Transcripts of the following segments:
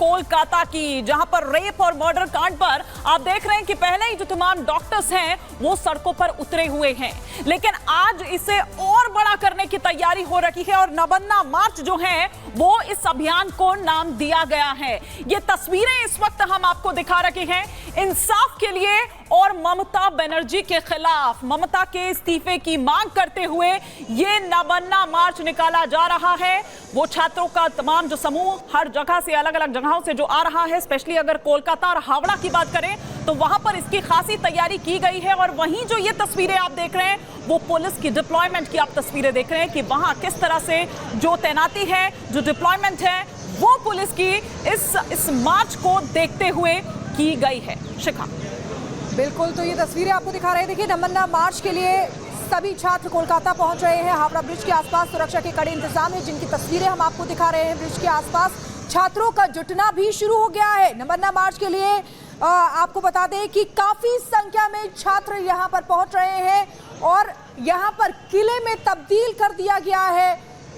कोलकाता की, जहां पर रेप और मर्डर कांड पर आप देख रहे हैं कि पहले ही जो तमाम डॉक्टर्स हैं वो सड़कों पर उतरे हुए हैं, लेकिन आज इसे और बड़ा करने की तैयारी हो रही है और नबन्ना मार्च जो है वो इस अभियान को नाम दिया गया है। ये तस्वीरें इस वक्त हम आपको दिखा रहे हैं इंसाफ के लिए और ममता बनर्जी के खिलाफ, ममता के इस्तीफे की मांग करते हुए ये नबन्ना मार्च निकाला जा रहा है। वो छात्रों का तमाम जो समूह हर जगह से, अलग अलग जगहों से जो आ रहा है, स्पेशली अगर कोलकाता और हावड़ा की बात करें तो वहां पर इसकी खासी तैयारी की गई है। और वहीं जो ये तस्वीरें आप देख रहे हैं वो पुलिस की डिप्लॉयमेंट की आप तस्वीरें देख रहे हैं कि वहां किस तरह से जो तैनाती है, जो डिप्लॉयमेंट है, वो पुलिस की इस मार्च को देखते हुए की गई है। शिखा, बिल्कुल, तो ये तस्वीरें आपको दिखा रहे हैं। देखिए, नबन्ना मार्च के लिए सभी छात्र कोलकाता पहुंच रहे हैं। हावड़ा ब्रिज के आसपास सुरक्षा के कड़े इंतजाम है, जिनकी तस्वीरें हम आपको दिखा रहे हैं। ब्रिज के आसपास छात्रों का जुटना भी शुरू हो गया है। नबन्ना मार्च के लिए आपको बता दें कि काफी संख्या में छात्र यहां पर पहुंच रहे हैं और यहां पर किले में तब्दील कर दिया गया है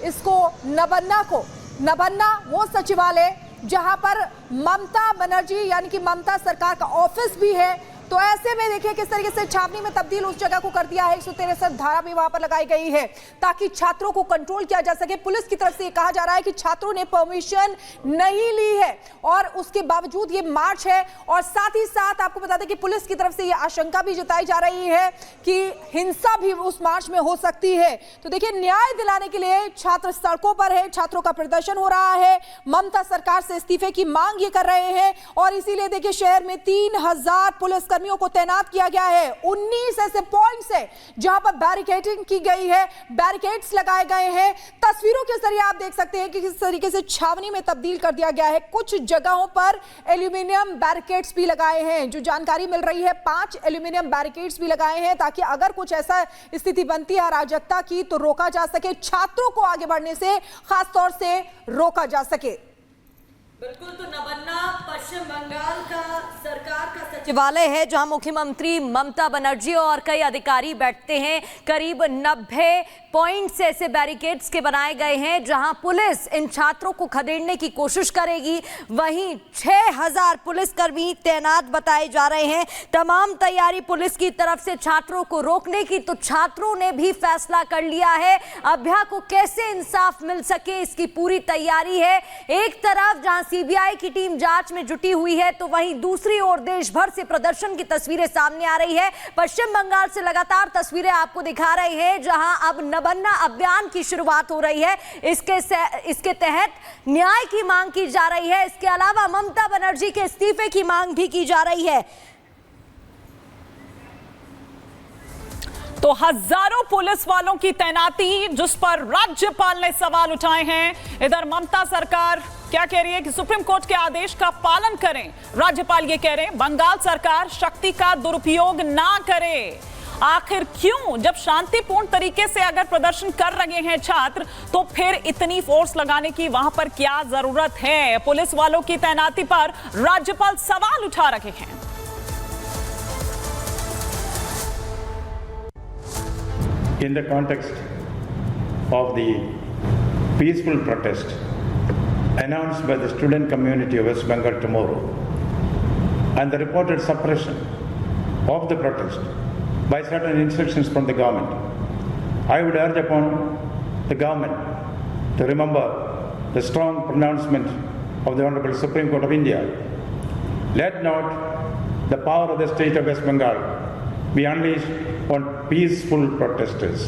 इसको, नबन्ना को। नबन्ना वो सचिवालय जहां पर ममता बनर्जी यानी कि ममता सरकार का ऑफिस भी है, तो ऐसे में देखिए किस तरीके से छावनी में तब्दील उस जगह को कर दिया है। 163 धारा भी वहां पर लगाई गई है ताकि छात्रों को कंट्रोल किया जा सके। पुलिस की तरफ से कहा जा रहा है कि छात्रों ने परमिशन नहीं ली है और उसके बावजूद ये मार्च है। और साथ ही साथ आपको बता दें कि पुलिस की तरफ से ये आशंका भी जताई जा रही है कि हिंसा भी उस मार्च में हो सकती है। तो देखिए, न्याय दिलाने के लिए छात्र सड़कों पर है, छात्रों का प्रदर्शन हो रहा है, ममता सरकार से इस्तीफे की मांग ये कर रहे हैं। और इसीलिए देखिए, शहर में 3000 पुलिस कर्मियों को तैनात किया गया है। 19 ऐसे पॉइंट्स हैं जहां पर बैरिकेडिंग की गई है, बैरिकेड्स लगाए गए हैं। तस्वीरों के जरिए आप देख सकते हैं कि किस तरीके से छावनी में तब्दील कर दिया गया है। कुछ जगहों पर एल्यूमिनियम बैरिकेड्स भी लगाए हैं। जो जानकारी मिल रही है, 5 एल्यूमिनियम बैरिकेड्स भी लगाए हैं ताकि अगर कुछ ऐसा स्थिति बनती है अराजकता की तो रोका जा सके, छात्रों को आगे बढ़ने से खासतौर से रोका जा सके। बिल्कुल, तो नबन्ना पश्चिम बंगाल का सरकार का सचिवालय है जहां मुख्यमंत्री ममता बनर्जी और कई अधिकारी बैठते हैं। करीब 90 पॉइंट्स ऐसे बैरिकेड्स के बनाए गए हैं जहां पुलिस इन छात्रों को खदेड़ने की कोशिश करेगी। वहीं 6000 पुलिसकर्मी तैनात बताए जा रहे हैं। तमाम तैयारी पुलिस की तरफ से छात्रों को रोकने की। तो छात्रों ने भी फैसला कर लिया है, अभ्या को कैसे इंसाफ मिल सके इसकी पूरी तैयारी है। एक तरफ जहां सीबीआई की टीम जांच में जुटी हुई है तो वहीं दूसरी ओर देश भर से प्रदर्शन की तस्वीरें सामने आ रही है। पश्चिम बंगाल से लगातार तस्वीरें आपको दिखा रहे हैं जहां अब नबन्ना अभियान की शुरुआत हो रही है। इसके तहत न्याय की मांग की जा रही है। इसके अलावा ममता बनर्जी के इस्तीफे की मांग भी की जा रही है। तो हजारों पुलिस वालों की तैनाती जिस पर राज्यपाल ने सवाल उठाए हैं। इधर ममता सरकार क्या कह रही है कि सुप्रीम कोर्ट के आदेश का पालन करें। राज्यपाल ये कह रहे हैं बंगाल सरकार शक्ति का दुरुपयोग ना करे। आखिर क्यों, जब शांतिपूर्ण तरीके से अगर प्रदर्शन कर रहे हैं छात्र तो फिर इतनी फोर्स लगाने की वहां पर क्या जरूरत है। पुलिस वालों की तैनाती पर राज्यपाल सवाल उठा रहे हैं। In the context of the peaceful protest announced by the student community of West Bengal tomorrow and the reported suppression of the protest by certain instructions from the government, I would urge upon the government to remember the strong pronouncement of the Honorable Supreme Court of India. Let not the power of the state of West Bengal be unleashed on peaceful protesters.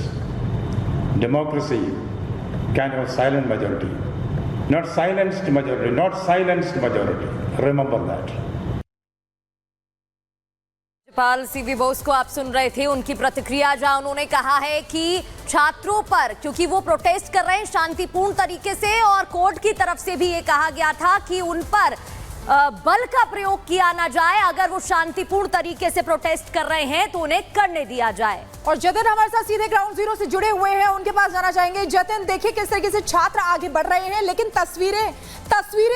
Democracy can have silent majority, not silenced majority, not silenced majority. Remember that. राज्यपाल CV Bose को आप सुन रहे थे, उनकी प्रतिक्रिया जहां उन्होंने कहा है कि छात्रों पर, क्योंकि वो प्रोटेस्ट कर रहे हैं शांतिपूर्ण तरीके से और कोर्ट की तरफ से भी ये कहा गया था कि उन पर बल का प्रयोग किया ना जाए। अगर वो शांतिपूर्ण तरीके से प्रोटेस्ट कर रहे हैं तो उन्हें करने दिया जाए। और जतिन हमारे साथ सीधे ग्राउंड जीरो से जुड़े हुए हैं, उनके पास जाना चाहेंगे। जतिन, देखिए किस तरीके से छात्र आगे बढ़ रहे हैं, लेकिन तस्वीरें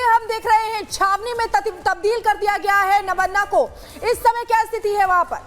हम देख रहे हैं, छावनी में तब्दील कर दिया गया है नबन्ना को। इस समय क्या स्थिति है वहां पर?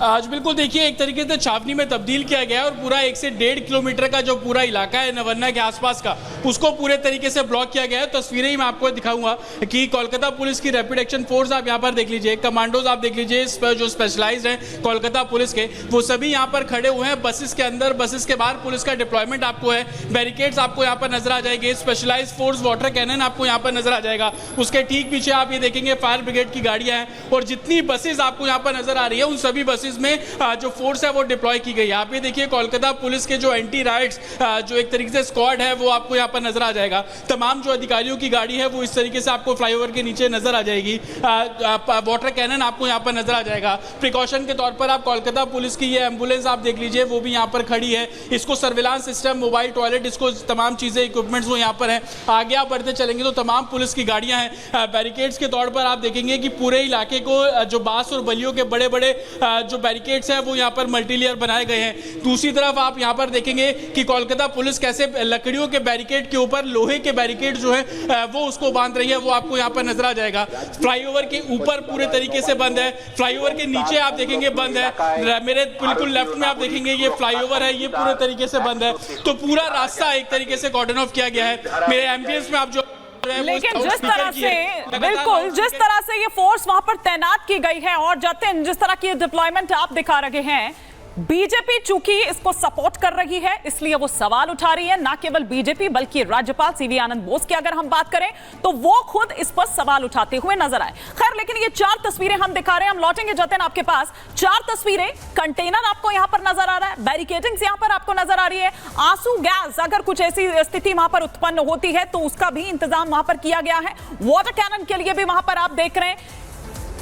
आज बिल्कुल देखिए, एक तरीके से छावनी में तब्दील किया गया है और पूरा 1 से 1.5 किलोमीटर का जो पूरा इलाका है नवन्ना के आसपास का, उसको पूरे तरीके से ब्लॉक किया गया है। तस्वीरें ही मैं आपको दिखाऊंगा कि कोलकाता पुलिस की रैपिड एक्शन फोर्स आप यहाँ पर देख लीजिए, कमांडोज आप देख लीजिए, जो स्पेशलाइज्ड हैं कोलकाता पुलिस के, वो सभी यहाँ पर खड़े हुए हैं। बसेस के अंदर, बसेस के बाहर पुलिस का डिप्लॉयमेंट आपको है, बैरिकेड्स आपको यहाँ पर नजर आ जाएंगे, स्पेशलाइज्ड फोर्स वाटर कैनन आपको यहाँ पर नजर आ जाएगा। उसके ठीक पीछे आप ये देखेंगे फायर ब्रिगेड की गाड़ियां हैं और जितनी बसेस आपको यहाँ पर नजर आ रही है उन सभी बसेस में जो फोर्स है वो डिप्लॉय की गई है। आप ये देखिए कोलकाता पुलिस के जो एंटी राइट्स जो एक तरीके से स्क्वाड है वो आपको यहाँ पर नजर आ जाएगा। तमाम जो अधिकारियों की गाड़ी है वो इस तरीके से आपको फ्लाईओवर के नीचे नजर आ जाएगी। वाटर कैनन आपको यहाँ पर नजर आ जाएगा। प्रिकॉशन के तौर पर आप कोलकाता पुलिस की ये एम्बुलेंस आप देख लीजिए, वो भी यहाँ पर खड़ी है। इसको सर्विलांस सिस्टम, मोबाइल टॉयलेट, इसको तमाम चीजें, इक्विपमेंट्स वो यहाँ पर है। आगे आप बढ़ते चलेंगे तो तमाम पुलिस की गाड़ियां हैं। बैरिकेड्स के तौर पर आप देखेंगे कि पूरे इलाके को जो बांस और बलियों के बड़े बड़े जो बैरिकेड्स हैं वो यहाँ पर मल्टीलेयर बनाए गए हैं। दूसरी तरफ आप यहाँ पर देखेंगे कि कोलकाता पुलिस कैसे लकड़ियों के बैरिकेड के ऊपर लोहे के बैरिकेड जो है वो उसको बांध रही है, वो आपको यहाँ पर नजर आ जाएगा। फ्लाईओवर के ऊपर पूरे तरीके से बंद है, फ्लाईओवर के नीचे आप देखेंगे बंद है। मेरे बिल्कुल लेफ्ट में आप देखेंगे ये फ्लाईओवर है, ये पूरे तरीके से बंद है। तो पूरा रास्ता एक तरीके से कॉर्डन ऑफ किया गया है। मेरे एम्बियंस में आप जो लेकिन जिस तरह से, बिल्कुल जिस तरह से ये फोर्स वहां पर तैनात की गई है और जतिन जिस तरह की डिप्लॉयमेंट आप दिखा रहे हैं, बीजेपी चूंकि इसको सपोर्ट कर रही है इसलिए वो सवाल उठा रही है। ना केवल बीजेपी बल्कि राज्यपाल सीवी आनंद बोस की अगर हम बात करें तो वो खुद इस पर सवाल उठाते हुए नजर आए। खैर, लेकिन ये 4 तस्वीरें हम दिखा रहे हैं, हम लौटेंगे जतिन आपके पास। 4 तस्वीरें, कंटेनर आपको यहां पर नजर आ रहा है, बैरिकेडिंग यहां पर आपको नजर आ रही है, आंसू गैस अगर कुछ ऐसी स्थिति वहां पर उत्पन्न होती है तो उसका भी इंतजाम वहां पर किया गया है। वाटर कैनन के लिए भी वहां पर आप देख रहे हैं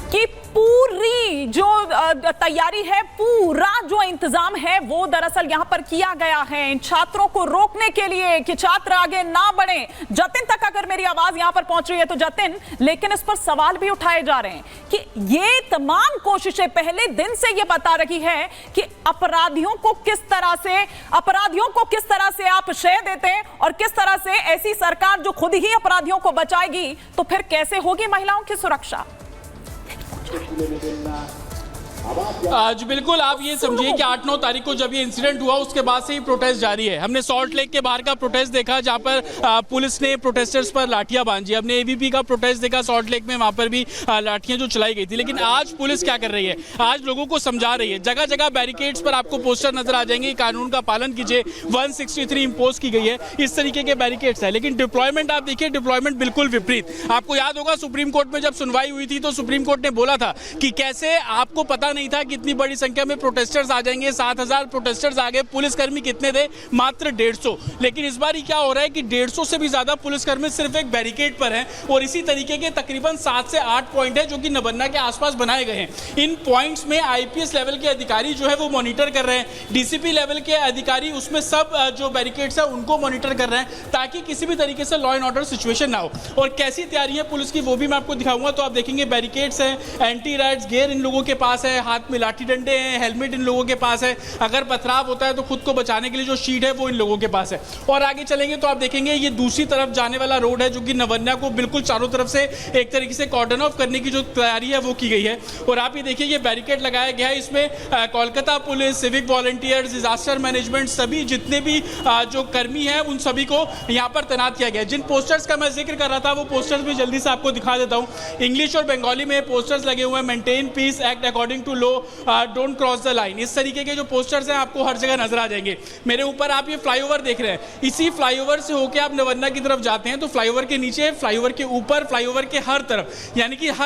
कि पूरी जो तैयारी है, पूरा जो इंतजाम है वो दरअसल यहां पर किया गया है इन छात्रों को रोकने के लिए कि छात्र आगे ना बढ़े। जतिन तक अगर मेरी आवाज यहां पर पहुंच रही है तो जतिन, लेकिन इस पर सवाल भी उठाए जा रहे हैं कि ये तमाम कोशिशें पहले दिन से ये बता रही है कि अपराधियों को किस तरह से आप श्रेय देते हैं और किस तरह से ऐसी सरकार जो खुद ही अपराधियों को बचाएगी तो फिर कैसे होगी महिलाओं की सुरक्षा। आज बिल्कुल आप ये समझिए कि 8-9 तारीख को जब ये इंसिडेंट हुआ उसके बाद से ही प्रोटेस्ट जारी है। हमने सॉल्ट लेक के बाहर का प्रोटेस्ट देखा जहां पर पुलिस ने प्रोटेस्टर्स पर लाठियां बांधी। हमने एबीपी का प्रोटेस्ट देखा सॉल्ट लेक में, वहां पर भी लाठियां जो चलाई गई थी। लेकिन आज पुलिस क्या कर रही है, आज लोगों को समझा रही है। जगह जगह बैरिकेड्स पर आपको पोस्टर नजर आ जाएंगे, कानून का पालन कीजिए, 163 इंपोज की गई है, इस तरीके के बैरिकेड्स है। लेकिन डिप्लॉयमेंट आप देखिए, डिप्लॉयमेंट बिल्कुल विपरीत। आपको याद होगा सुप्रीम कोर्ट में जब सुनवाई हुई थी तो सुप्रीम कोर्ट ने बोला था कि कैसे आपको पता नहीं था कि इतनी बड़ी संख्या में प्रोटेस्टर्स आ जाएंगे। 7000 प्रोटेस्टर्स आ गए, पुलिसकर्मी कितने थे, मात्र 150। लेकिन इस बार क्या हो रहा है कि 150 से भी ज्यादा पुलिसकर्मी सिर्फ एक बैरिकेड पर हैं और इसी तरीके के तकरीबन 7 से 8 पॉइंट है जो कि नवन्ना के आसपास बनाए गए हैं। इन पॉइंट्स में आईपीएस लेवल के अधिकारी जो है वो मॉनिटर कर रहे हैं, डीसीपी लेवल के अधिकारी उसमें सब जो बैरिकेड्स है उनको मॉनिटर कर रहे हैं ताकि किसी भी तरीके से लॉ एंड ऑर्डर सिचुएशन ना हो। और कैसी तैयारी है पुलिस की वो भी मैं आपको दिखाऊंगा। तो आप देखेंगे बैरिकेड्स हैं, एंटी राइट्स गियर इन लोगों के पास है, हाथ में लाठी डंडे हैं, हेलमेट इन लोगों के पास है, अगर पथराव होता है तो खुद को बचाने के लिए जो शीट है वो इन लोगों के पास है। और आगे चलेंगे तो आप देखेंगे ये दूसरी तरफ जाने वाला रोड है जो कि नवन्ना को बिल्कुल चारों तरफ से एक तरीके से कॉर्डन ऑफ करने की जो तैयारी है वो की गई है। और आप ये देखिए ये बैरिकेड लगाया गया है, इसमें Kolkata police, civic volunteers, disaster management, सभी जितने भी जो कर्मी हैं उन सभी को यहाँ पर तैनात किया गया है। जिन पोस्टर्स का मैं जिक्र कर रहा था वो पोस्टर्स भी जल्दी से आपको दिखा देता हूँ। इंग्लिश और बंगाली में पोस्टर्स लगे हुए हैं, maintain peace, act according to law, don't cross the line, इस तरीके के जो पोस्टर्स हैं आपको हर जगह नजर आ जाएंगे। मेरे ऊपर आप ये फ्लाईओवर देख रहे हैं, इसी फ्लाईओवर से होकर आप नवन्ना की तरफ जाते हैं तो फ्लाईओवर के नीचे, फ्लाईओवर के ऊपर, फ्लाईओवर के हर तरफ, यानी कि हर